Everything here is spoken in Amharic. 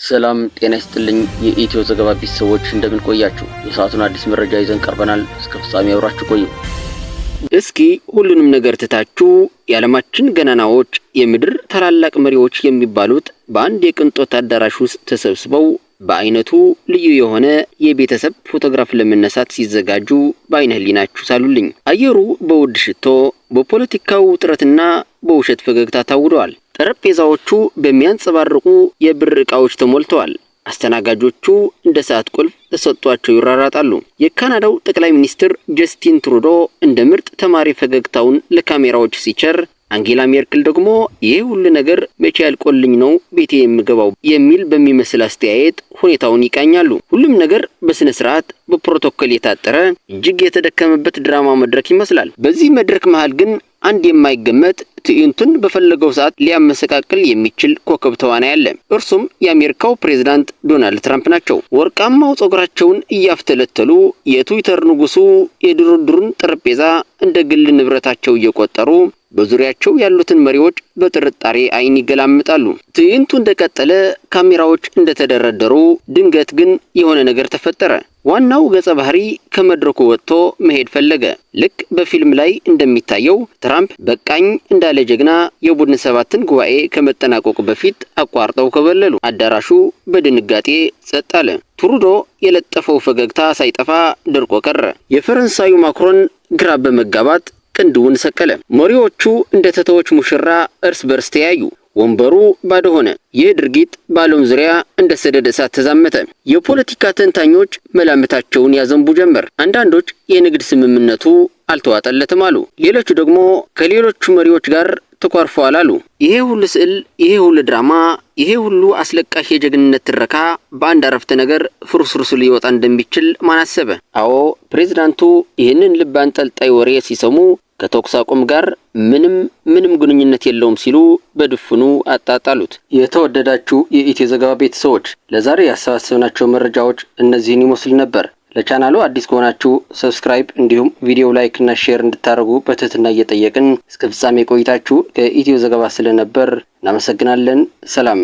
ሰላም ጤና ይስጥልኝ የኢትዮ ዘገባ ቤተሰቦች እንደምን ቆያችሁ? የሰዓቱን አዲስ መረጃ ይዘን ቀርበናል። እስከ ፍጻሜ አብራችሁ ቆዩ። እስኪ ሁሉንም ነገር ትታችሁ የዓለማችን ገናናዎች የምድር ታላላቅ መሪዎች የሚባሉት በአንድ የቅንጦት አዳራሽ ውስጥ ተሰብስበው በአይነቱ ልዩ የሆነ የቤተሰብ ፎቶግራፍ ለመነሳት ሲዘጋጁ በአይነ ህሊናችሁ ሳሉልኝ። አየሩ በውድ ሽቶ፣ በፖለቲካው ውጥረትና በውሸት ፈገግታ ታውደዋል። ጠረጴዛዎቹ በሚያንጸባርቁ የብር ዕቃዎች ተሞልተዋል። አስተናጋጆቹ እንደ ሰዓት ቁልፍ ተሰጥቷቸው ይራራጣሉ። የካናዳው ጠቅላይ ሚኒስትር ጀስቲን ትሩዶ እንደ ምርጥ ተማሪ ፈገግታውን ለካሜራዎች ሲቸር፣ አንጌላ ሜርክል ደግሞ ይሄ ሁሉ ነገር መቼ ያልቆልኝ ነው ቤቴ የምገባው የሚል በሚመስል አስተያየት ሁኔታውን ይቃኛሉ። ሁሉም ነገር በስነ ስርዓት በፕሮቶኮል የታጠረ እጅግ የተደከመበት ድራማ መድረክ ይመስላል። በዚህ መድረክ መሃል ግን አንድ የማይገመት ትዕይንቱን በፈለገው ሰዓት ሊያመሰቃቅል የሚችል ኮከብ ተዋናይ አለ። እርሱም የአሜሪካው ፕሬዝዳንት ዶናልድ ትራምፕ ናቸው። ወርቃማው ጸጉራቸውን እያፍተለተሉ የትዊተር ንጉሱ የድርድሩን ጠረጴዛ እንደ ግል ንብረታቸው እየቆጠሩ በዙሪያቸው ያሉትን መሪዎች በጥርጣሬ አይን ይገላምጣሉ። ትዕይንቱ እንደቀጠለ ካሜራዎች እንደተደረደሩ ድንገት ግን የሆነ ነገር ተፈጠረ። ዋናው ገጸ ባህሪ ከመድረኩ ወጥቶ መሄድ ፈለገ። ልክ በፊልም ላይ እንደሚታየው ትራምፕ በቃኝ እንዳለ ጀግና የቡድን ሰባትን ጉባኤ ከመጠናቀቁ በፊት አቋርጠው ከበለሉ። አዳራሹ በድንጋጤ ጸጥ አለ። ትሩዶ የለጠፈው ፈገግታ ሳይጠፋ ደርቆ ቀረ። የፈረንሳዩ ማክሮን ግራ በመጋባት ቅንድውን ሰቀለ። መሪዎቹ እንደ ተተዎች ሙሽራ እርስ በርስ ተያዩ። ወንበሩ ባዶ ሆነ። ይህ ድርጊት በዓለም ዙሪያ እንደ ሰደድ እሳት ተዛመተ። የፖለቲካ ተንታኞች መላምታቸውን ያዘንቡ ጀመር። አንዳንዶች የንግድ ስምምነቱ አልተዋጠለትም አሉ። ሌሎቹ ደግሞ ከሌሎቹ መሪዎች ጋር ተኳርፈዋል አሉ። ይሄ ሁሉ ስዕል፣ ይሄ ሁሉ ድራማ፣ ይሄ ሁሉ አስለቃሽ የጀግንነት ትረካ በአንድ አረፍተ ነገር ፍርስርሱ ሊወጣ እንደሚችል ማን አሰበ? አዎ ፕሬዝዳንቱ ይህንን ልብ አንጠልጣይ ወሬ ሲሰሙ ከተኩስ አቁም ጋር ምንም ግንኙነት የለውም ሲሉ በድፍኑ አጣጣሉት። የተወደዳችሁ የኢትዮ ዘገባ ቤተሰቦች ለዛሬ ያሰባሰብናቸው መረጃዎች እነዚህን ይመስል ነበር። ለቻናሉ አዲስ ከሆናችሁ ሰብስክራይብ እንዲሁም ቪዲዮ ላይክ እና ሼር እንድታደርጉ በትህትና እየጠየቅን እስከ ፍጻሜ ቆይታችሁ ከኢትዮ ዘገባ ስለነበር እናመሰግናለን። ሰላም።